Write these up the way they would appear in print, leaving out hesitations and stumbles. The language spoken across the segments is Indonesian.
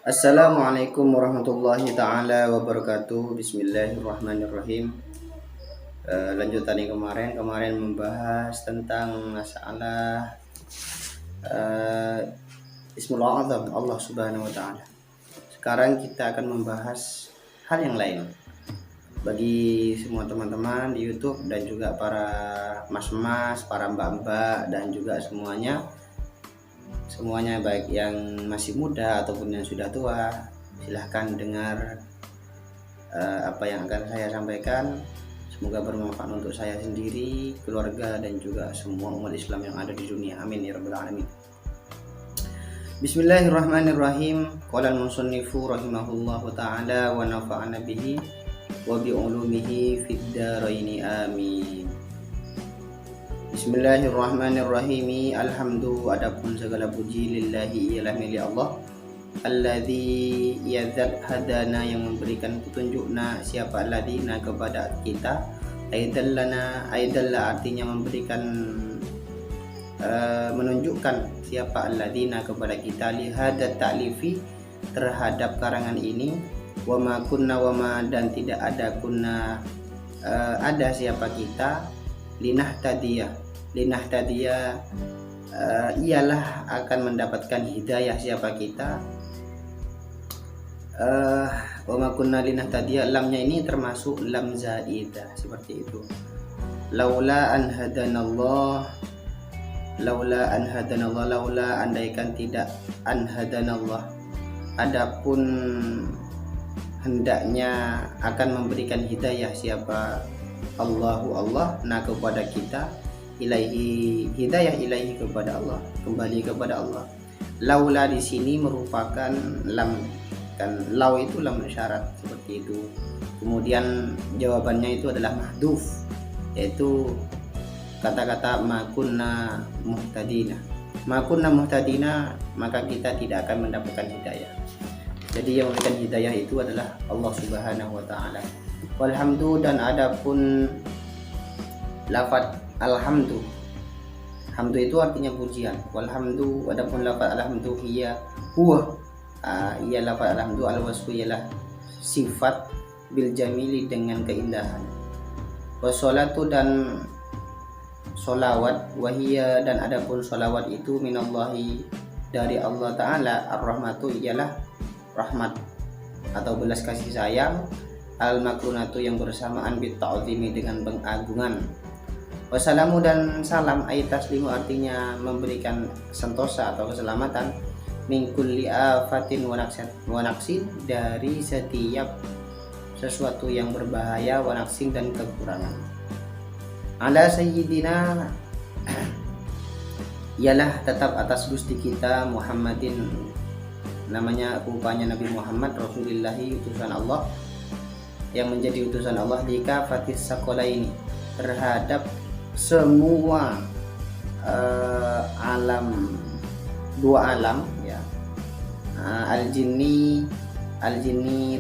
Assalamualaikum warahmatullahi taala wabarakatuh. Bismillahirrahmanirrahim. Lanjutan yang kemarin membahas tentang masalah uh, Ismul Azam Allah Subhanahu wa taala. Sekarang kita akan membahas hal yang lain. Bagi semua teman-teman di YouTube dan juga para mas-mas, para mbak-mbak dan juga semuanya baik yang masih muda ataupun yang sudah tua, silahkan dengar apa yang akan saya sampaikan. Semoga bermanfaat untuk saya sendiri, keluarga dan juga semua umat Islam yang ada di dunia. Amin ya rabbal alamin. Bismillahirrahmanirrahim. Qala al-musannifu rahimahullahu taala wa nafa'ana bihi wa bi ulumihi fid dharain amin. Bismillahirrahmanirrahim. Alhamdu, adapun segala puji lillahi ialah milik Allah. Alladzi yadzat hadana, yang memberikan petunjukna. Siapa alladzina, kepada kita. Aidallana, aidalla artinya memberikan menunjukkan. Siapa alladzina, kepada kita. Lihadat ta'lifi, terhadap karangan ini. Wa ma kunna, wa ma, dan tidak ada kunna ada siapa kita. Linahtadiyah ialah akan mendapatkan hidayah siapa kita. Wa ma kunna linahtadiyah, lamnya ini termasuk lam zaidah seperti itu. Laula an hadanallah, laula andaikan tidak, an hadanallah, adapun hendaknya akan memberikan hidayah siapa Allahu Allah, nah kepada kita, ilaihi, hidayah ilaihi, kepada Allah, kembali kepada Allah. Laula di sini merupakan lam, kan lau itu lam syarat seperti itu. Kemudian jawabannya itu adalah mahdhuf, yaitu kata-kata makunna muhtadina. Makunna muhtadina, maka kita tidak akan mendapatkan hidayah. Jadi yang memberikan hidayah itu adalah Allah Subhanahu wa taala. Walhamdu, dan adapun lafaz alhamdu, hamdu itu artinya pujian. Walhamdu, adapun lafaz alhamdu hiya huwa, ia lafaz alhamdu al-wasfu ialah sifat, bil jamili, dengan keindahan. Wassalatu, dan solawat, wahia, dan adapun solawat itu minallahi, dari Allah taala. Ar-rahmatu ialah rahmat atau belas kasih sayang. Al-makrunatu, yang bersamaan bit ta'zimi, dengan pengagungan. Wassalamu, dan salam, ayat taslimu artinya memberikan sentosa atau keselamatan. Min kulli afatin wa naksin, dari setiap sesuatu yang berbahaya, wa naksin, dan kekurangan. Ala sayyidina, ialah tetap atas gusti kita Muhammadin, namanya rupanya Nabi Muhammad, Rasulillahi, utusan Allah, yang menjadi utusan Allah. Lika fatis sakolaini, terhadap semua alam, dua alam ya. Al-jinni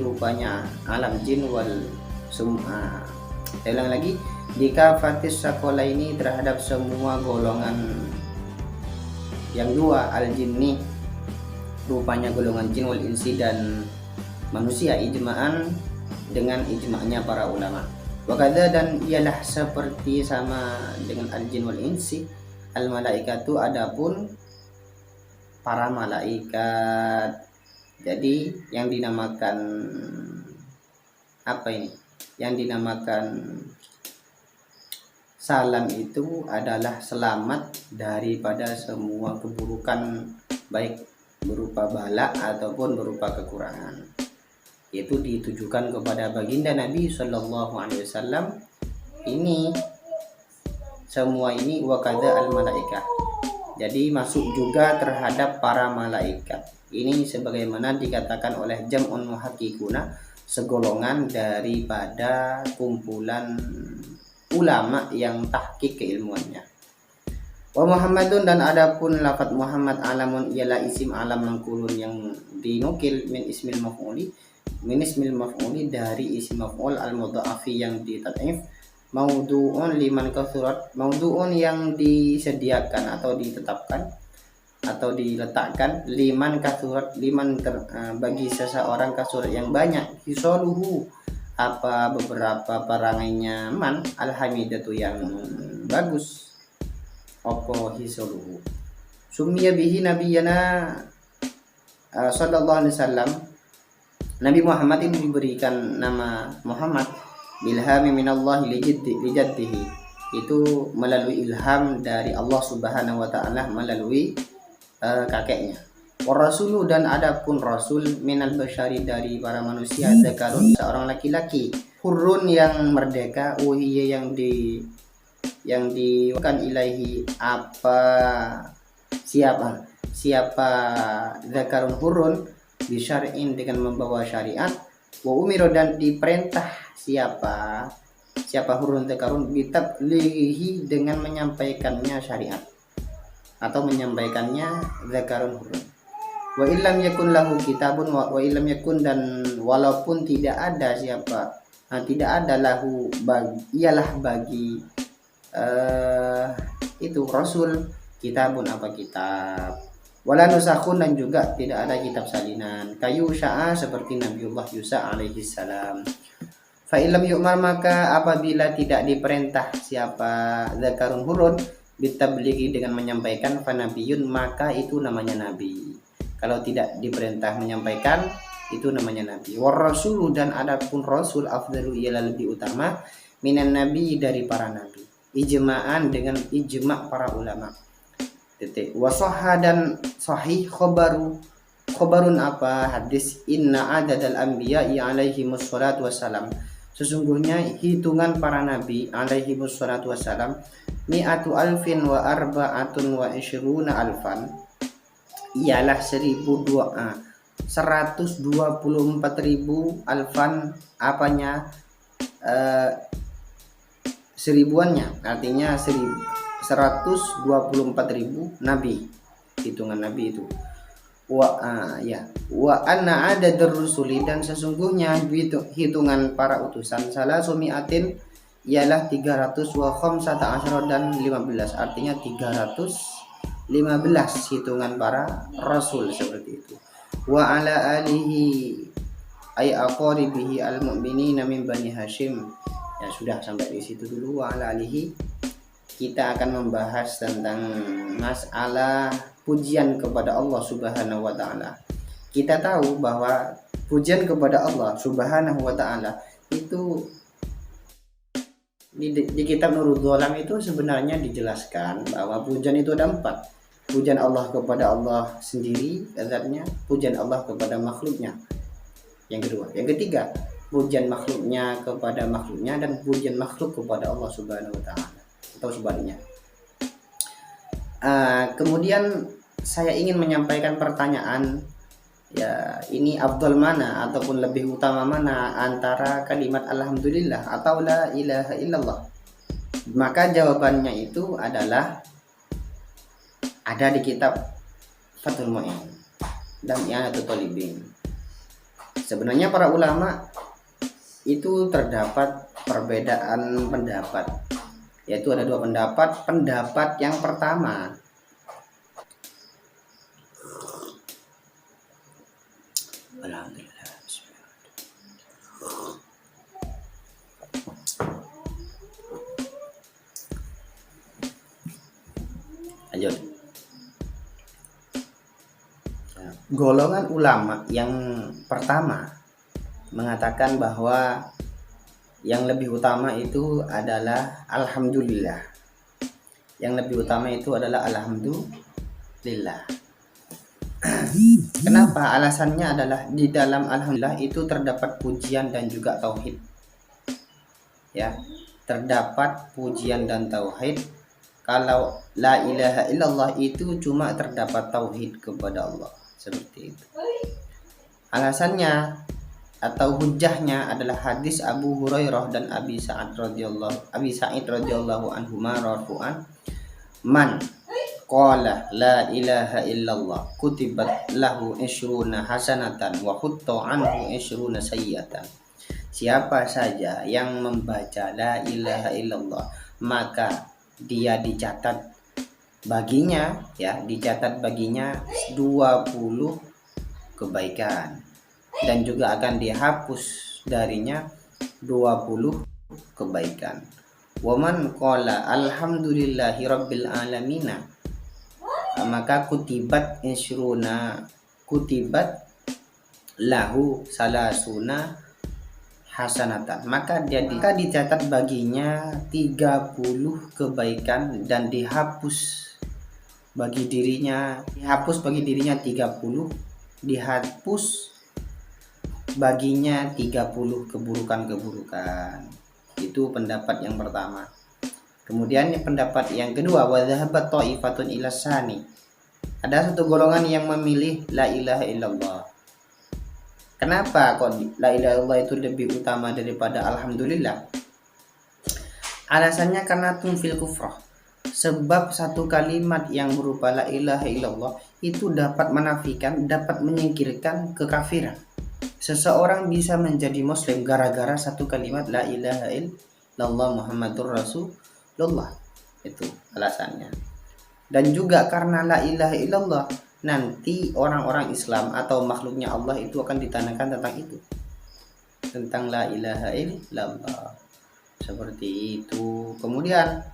rupanya alam jin wal sum'a. Saya ulang lagi, lika fatis sakolaini, terhadap semua golongan yang dua. Al-jinni rupanya golongan jin, wal insi, dan manusia, ijma'an, dengan ijma'nya para ulama. Wakadha, dan ialah seperti sama dengan al-jin wal insi, al-malaikatu, adapun para malaikat. Jadi yang dinamakan apa ini? Yang dinamakan salam itu adalah selamat daripada semua keburukan, baik berupa bala ataupun berupa kekurangan. Itu ditujukan kepada baginda Nabi Shallallahu Alaihi Wasallam. Ini semua ini wakada al malaikah. Jadi masuk juga terhadap para malaikat. Ini sebagaimana dikatakan oleh jam'un muhaqqiquna, segolongan daripada kumpulan ulama yang tahqiq keilmuannya. Wa Muhammadun, dan adapun lafaz Muhammad alamun ialah isim alam mangkulun, yang dinukil min ismil maf'uli, dari isim maf'ul al-mudha'afi, yang ditad'if. Maudu'un liman kathurat, maudu'un yang disediakan atau ditetapkan. atau diletakkan bagi seseorang kasurat yang banyak hisoluhu beberapa perangainya man alhamidatu yang bagus opo hisoluhu summiya bihi nabiyana sallallahu alaihi wasallam. Nabi Muhammad ini diberikan nama Muhammad bilhami minallahi lijaddihi, itu melalui ilham dari Allah Subhanahu wa taala melalui kakeknya. Warasulu, dan adapun rasul minal basyari, dari para manusia, zakarun seorang laki-laki, hurun yang merdeka, uhiya yang dikan ilaihi siapa zakarun hurun bisyar'in dengan membawa syariat, wa umiro, dan diperintah siapa hurun zakarun bitablighi dengan menyampaikannya syariat atau menyampaikannya zakarun hurun. Wa illam yakun lahu kitabun wa illam yakun, dan walaupun tidak ada lahu bagi itu rasul kitabun kitab, wala nusakhun, dan juga tidak ada kitab salinan, kayu Yusha seperti Nabiullah Yusha alaihi salam. Fa illam yu'mar, maka apabila tidak diperintah siapa zakarun hurun bitablighi dengan menyampaikan, fa nabiyun, maka itu namanya nabi. Kalau tidak diperintah menyampaikan, itu namanya nabi. War rasulu, dan adapun rasul afdalu, ialah lebih utama minan nabi, dari para nabi, ijma'an dengan ijma' para ulama. Wasoha, dan sahih khobarun hadis inna adadal anbiya'i alaihi musholatu wassalam, sesungguhnya hitungan para nabi alaihi musholatu wassalam mi'atu alfin wa arba'atun wa ishruna alfan, ialah 124.000 alfan seribuannya, artinya 124.000 nabi, hitungan nabi itu. Wa anna adadur rusuli, dan sesungguhnya hitungan para utusan salah sumiatin ialah 300 wa khamsata asyara, dan 15, artinya 315 hitungan para rasul, seperti itu. Wa ala alihi ay aqaribihi al-mu'minina min bani Hashim. Ya sudah, sampai di situ dulu. Wa ala alihi, kita akan membahas tentang masalah pujian kepada Allah Subhanahu wa taala. Kita tahu bahwa pujian kepada Allah Subhanahu wa taala itu di kitab Nurul Ghalam itu sebenarnya dijelaskan bahwa pujian itu ada 4. Pujian Allah kepada Allah sendiri, zatnya, pujian Allah kepada makhluknya, yang kedua. Yang ketiga, pujian makhluknya kepada makhluknya, dan pujian makhluk kepada Allah Subhanahu wa taala, atau sebaliknya. Kemudian saya ingin menyampaikan pertanyaan, ya, ini afdal mana ataupun lebih utama mana antara kalimat alhamdulillah atau la ilaha illallah? Maka jawabannya itu adalah ada di kitab Fathul Mu'in dan I'anatul Talibin. Sebenarnya para ulama itu terdapat perbedaan pendapat, yaitu ada 2 pendapat. Pendapat yang pertama, alhamdulillah, lanjut. Golongan ulama yang pertama mengatakan bahwa yang lebih utama itu adalah alhamdulillah. Yang lebih utama itu adalah alhamdulillah. Kenapa? Alasannya adalah di dalam alhamdulillah itu terdapat pujian dan juga tauhid. Ya, terdapat pujian dan tauhid. Kalau la ilaha illallah itu cuma terdapat tauhid kepada Allah, seperti itu. Alasannya atau hujahnya adalah hadis Abu Hurairah dan Abi Sa'id radhiyallahu anhu marfu'an, man qala la ilaha illallah kutibat lahu 20 hasanatan wa hutta anhu 20 sayyi'atan. Siapa saja yang membaca la ilaha illallah, maka dia dicatat baginya, ya, dicatat baginya 20 kebaikan, dan juga akan dihapus darinya 20 kebaikan. Waman qala alhamdulillahi rabbil alamina, maka kutibat lahu salasuna hasanatan, maka dicatat baginya 30 kebaikan dan dihapus bagi dirinya 30, dihapus baginya 30 keburukan-keburukan. Itu pendapat yang pertama. Kemudian pendapat yang kedua, wa dhahabat ta'ifatun ila sani, ada satu golongan yang memilih la ilaha illallah. Kenapa kok la ilaha illallah itu lebih utama daripada alhamdulillah? Alasannya karena tumfil kufrah, sebab satu kalimat yang berupa la ilaha illallah itu dapat menafikan, dapat menyingkirkan kekafiran. Seseorang bisa menjadi muslim gara-gara satu kalimat la ilaha illallah Muhammadur Rasulullah. Itu alasannya. Dan juga karena la ilaha illallah, nanti orang-orang Islam atau makhluknya Allah itu akan ditanyakan tentang itu, tentang la ilaha illallah. Seperti itu. Kemudian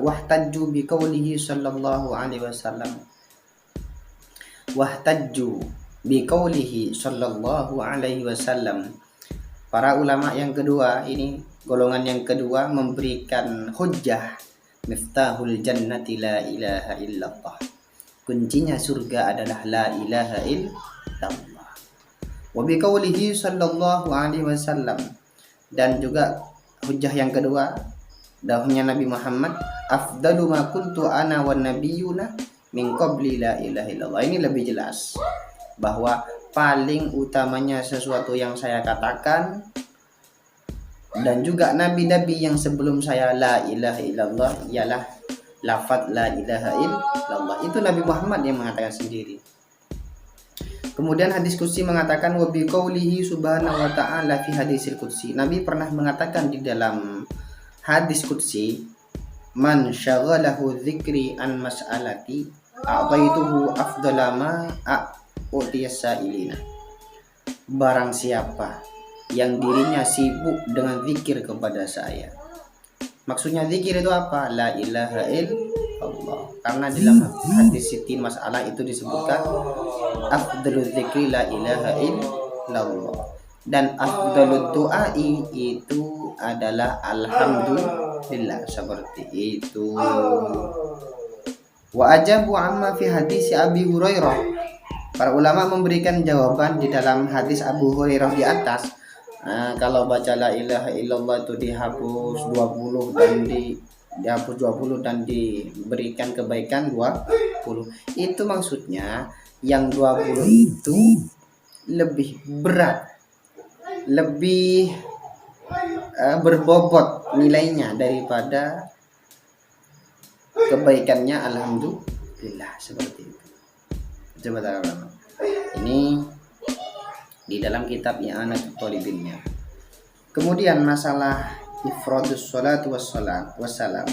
wahtajju biqaulihi sallallahu alaihi wasallam, para ulama yang kedua ini, golongan yang kedua, memberikan hujjah miftahul jannati la ilaha illallah, kuncinya surga adalah la ilaha illallah. Wa biqaulihi sallallahu alaihi wasallam, dan juga hujjah yang kedua, dahulunya Nabi Muhammad, afdalu ma kuntu ana wan nabiyuna min qabli la ilaha illallah. Ini lebih jelas bahwa paling utamanya sesuatu yang saya katakan dan juga nabi-nabi yang sebelum saya la ilaha illallah ialah lafaz la ilaha illallah. Itu Nabi Muhammad yang mengatakan sendiri. Kemudian hadis qudsi mengatakan wa biqaulihi subhanahu wa ta'ala fi hadisil qudsi. Nabi pernah mengatakan di dalam hadis qudsi, man syaghalahu dzikri an mas'alati a'taituhu afdala ma a'tiyas-sa'ilina. Barang siapa yang dirinya sibuk dengan zikir kepada saya. Maksudnya zikir itu apa? La ilaha illallah. Karena dalam hadis siti masalah itu disebutkan afdalul zikri la ilaha illallah, dan afdalud du'ai itu adalah alhamdulillah. Seperti itu. Wa ajabu amma fi hadis Abi Hurairah. Para ulama memberikan jawaban di dalam hadis Abu Hurairah di atas. Kalau baca la ilaha illallah itu dihapus 20 dan dihapus 20 dan diberikan kebaikan 20. Itu maksudnya yang 20 itu lebih berat, lebih berbobot nilainya daripada kebaikannya alhamdulillah. Seperti itu. Coba teman-teman. Ini di dalam kitab I'anatul Talibinnya. Kemudian masalah ifradus salat wassalam.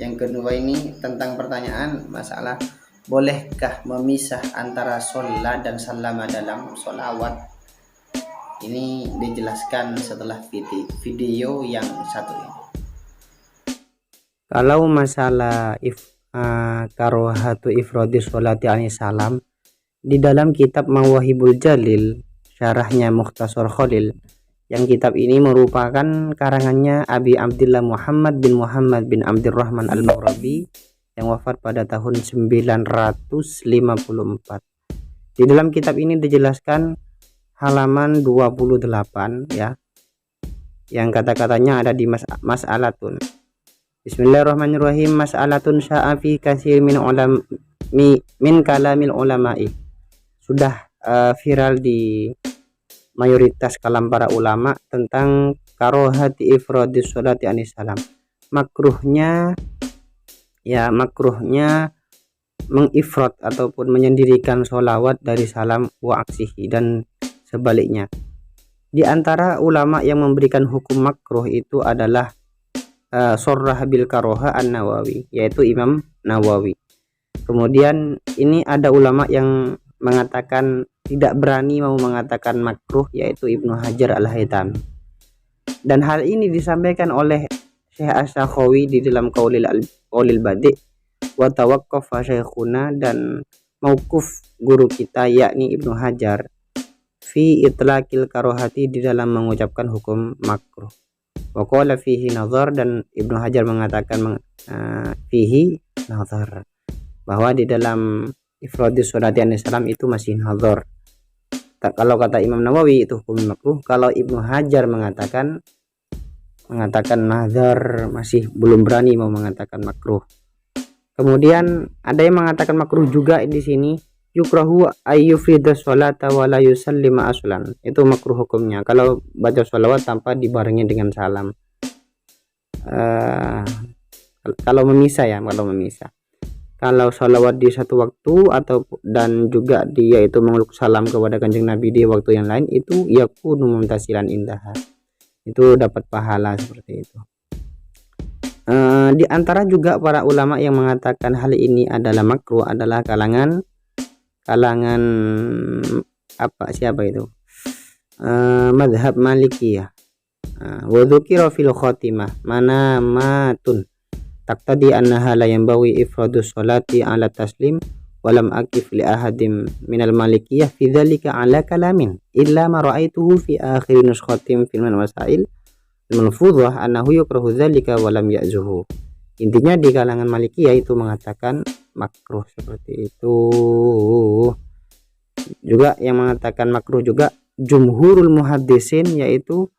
Yang kedua ini tentang pertanyaan masalah bolehkah memisah antara sholat dan salama dalam sholawat. Ini dijelaskan setelah video yang satu ini. Kalau masalah karohatu ifradus sholati ani salam, di dalam kitab Mawahibul Jalil, syarahnya Mukhtasar Khalil, yang kitab ini merupakan karangannya Abi Abdillah Muhammad bin Abdurrahman Al-Maghrabi yang wafat pada tahun 954. Di dalam kitab ini dijelaskan halaman 28 ya, yang kata-katanya ada di mas'alatun. Bismillahirrahmanirrahim. Mas'alatun sya'a fi katsir min kalamil ulama'i. Sudah viral di mayoritas kalam para ulama tentang karohati ifradis sholati anis salam. Makruhnya mengifrad ataupun menyendirikan sholawat dari salam wa aksihi dan sebaliknya. Di antara ulama yang memberikan hukum makruh itu adalah Sorrah bil karoha an-Nawawi, yaitu Imam Nawawi. Kemudian ini ada ulama yang mengatakan tidak berani mau mengatakan makruh, yaitu Ibnu Hajar al-Haytami. Dan hal ini disampaikan oleh Syekh Asy-Sakhawi di dalam Qaulil Badi' wa tawaqqafa syekhuna, dan mauquf guru kita yakni Ibnu Hajar fi itlaqil karohati, di dalam mengucapkan hukum makruh. Wa qala fihi nazar, dan Ibnu Hajar mengatakan fihi nazar, bahwa di dalam ifradus sholati anis salam itu masih nazar. Kalau kata Imam Nawawi itu hukum makruh, kalau Ibnu Hajar mengatakan nazar, masih belum berani mau mengatakan makruh. Kemudian ada yang mengatakan makruh juga di sini, yukrahu ayyufridus sholata wa la yusallima aslan. Itu makruh hukumnya kalau baca sholawat tanpa dibarengi dengan salam. Kalau memisah ya, kalau sholawat di satu waktu dan juga dia itu mengeluk salam kepada Kanjeng Nabi di waktu yang lain, itu yakunu mumtasilan indaha, itu dapat pahala seperti itu. Di antara juga para ulama yang mengatakan hal ini adalah makruh adalah kalangan siapa itu, madhab Malikiyah. Wa dzukira fil khotimah manamatun taqtadi annaha la yanbawi ifradus sholati ala taslim walam akif li ahadim minal malikiyah fi dzalika ala kalamin illa ma ra'aituhu fi akhir nuskhatim fil masail al-malfudhah annahu yukrahu dzalika walam ya'zuhu. Intinya di kalangan malikiyah itu mengatakan makruh seperti itu. Juga yang mengatakan makruh juga jumhurul muhaddisin, yaitu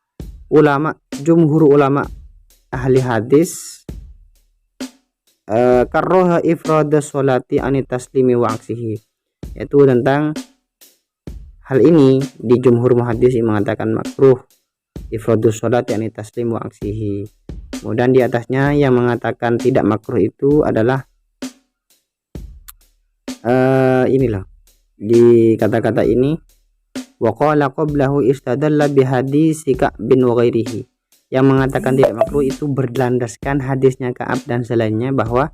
jumhur ulama ahli hadis, karroha ifradus sholati anit taslimi wa aksihi, yaitu tentang hal ini di jumhur muhaddis mengatakan makruh ifradus sholati anit taslim wa aksihi. Kemudian di atasnya yang mengatakan tidak makruh itu adalah inilah di kata-kata ini, wa qala qablahu istadalla bi hadisi Ka'b bin wa ghairihi. Yang mengatakan tidak makruh itu berlandaskan hadisnya Ka'ab dan selainnya, bahwa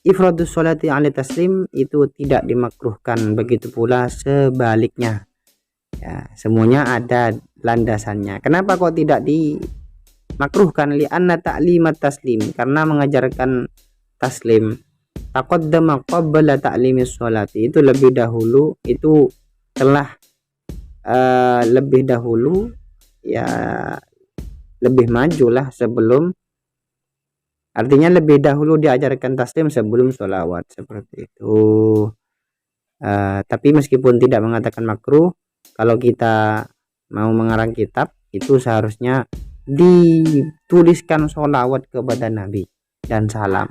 ifradus sholati ala taslim itu tidak dimakruhkan, begitu pula sebaliknya. Ya, semuanya ada landasannya. Kenapa kok tidak dimakruhkan? Li anna ta'limat taslim, karena mengajarkan taslim taqaddama qabla ta'limis sholati, itu lebih dahulu, itu telah lebih dahulu, ya lebih majulah sebelum, artinya lebih dahulu diajarkan taslim sebelum sholawat seperti itu. Tapi meskipun tidak mengatakan makruh, kalau kita mau mengarang kitab itu seharusnya dituliskan sholawat kepada Nabi dan salam.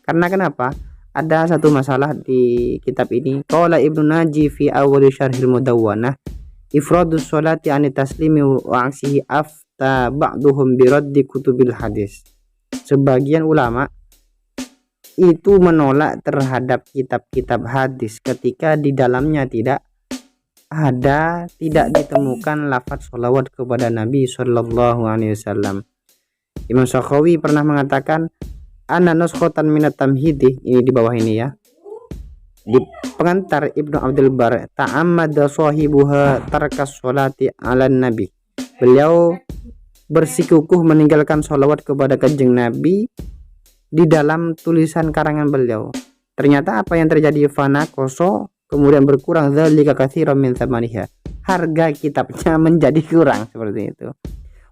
Karena kenapa? Ada satu masalah di kitab ini. Qala Ibnu Naji fi awwal syarhil mudawwanah ifradus sholati anit taslimi wa aksihi afta ba'duhum biraddi kutubil hadis. Sebagian ulama itu menolak terhadap kitab-kitab hadis ketika di dalamnya tidak ditemukan lafaz sholawat kepada Nabi Shallallahu Alaihi Wasallam. Imam Sakhawi pernah mengatakan ana nuskhotan minat tamhidi, ini di bawah ini ya, di pengantar Ibnu Abdul Bar, ta'ammada sahibuha tarkas sholati ala nabi, beliau bersikukuh meninggalkan sholawat kepada kanjeng Nabi di dalam tulisan karangan beliau. Ternyata apa yang terjadi? Fana koso, kemudian berkurang, dzalika katsiran min tsamaniha, harga kitabnya menjadi kurang seperti itu.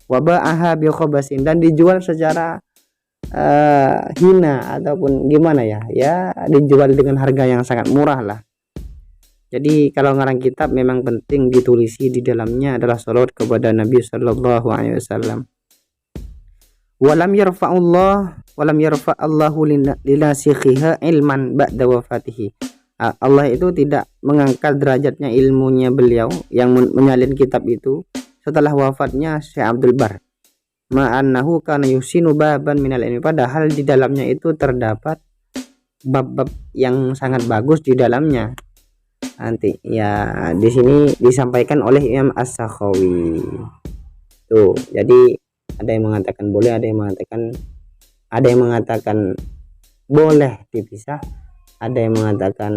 Waba'aha bi khabasin, dan dijual secara hina ataupun gimana ya, dijual dengan harga yang sangat murah lah. Jadi kalau ngarang kitab memang penting ditulisi di dalamnya adalah sholawat kepada Nabi Sallallahu Alaihi Wasallam. Walam yarfa'allahu linasikhiha ilman ba'da wafatihi. Allah itu tidak mengangkat derajatnya ilmunya beliau yang menyalin kitab itu setelah wafatnya Syekh Abdul Bar. Ma'annahu kana yusinu baban minal ilmi, padahal di dalamnya itu terdapat bab-bab yang sangat bagus di dalamnya. Nanti ya di sini disampaikan oleh Imam As-Sakhawi. Tuh, jadi ada yang mengatakan boleh, ada yang mengatakan Ada yang mengatakan boleh dipisah, ada yang mengatakan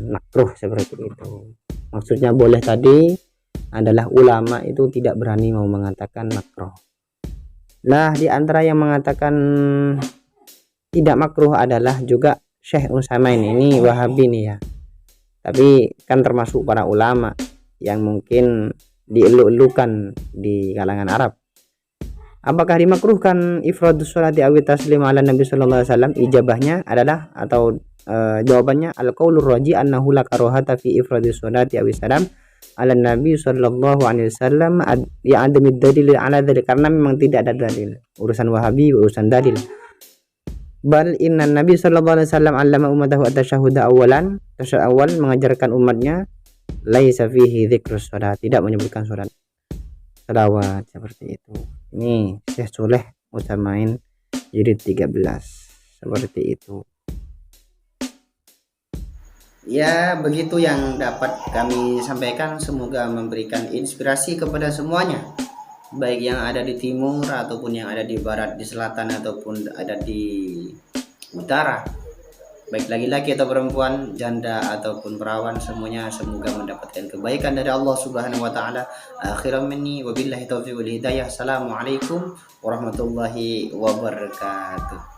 makruh seperti itu. Maksudnya boleh tadi adalah ulama itu tidak berani mau mengatakan makruh. Nah, di antara yang mengatakan tidak makruh adalah juga Syekh Utsaimin, ini Wahabi nih ya. Tapi kan termasuk para ulama yang mungkin dieluk-elukan di kalangan Arab. Apakah dimakruhkan ifradus sholati awi taslim ala Nabi sallallahu alaihi wasallam? Ijabahnya adalah atau jawabannya al-qaulur raji annahu la karahata fi ifradus sholati awi salam ala Nabi sallallahu alaihi wasallam ya adami dalil ala dzalik, karena memang tidak ada dalil. Urusan Wahabi urusan dalil. Bal inna Nabi sallallahu alaihi wasallam allama ummatahu at-tasyahhuda awalan, tasyahhud awal mengajarkan umatnya laisa fihi dzikrus shalat, tidak menyebutkan salat salawat seperti itu. Ini Syekh Saleh Utsaimin jilid 13 seperti itu. Ya, begitu yang dapat kami sampaikan, semoga memberikan inspirasi kepada semuanya, baik yang ada di timur ataupun yang ada di barat, di selatan ataupun ada di utara, baik laki-laki atau perempuan, janda ataupun perawan, semuanya semoga mendapatkan kebaikan dari Allah Subhanahu wa taala. Akhiran minni wabillahi taufiq wal hidayah. Assalamualaikum warahmatullahi wabarakatuh.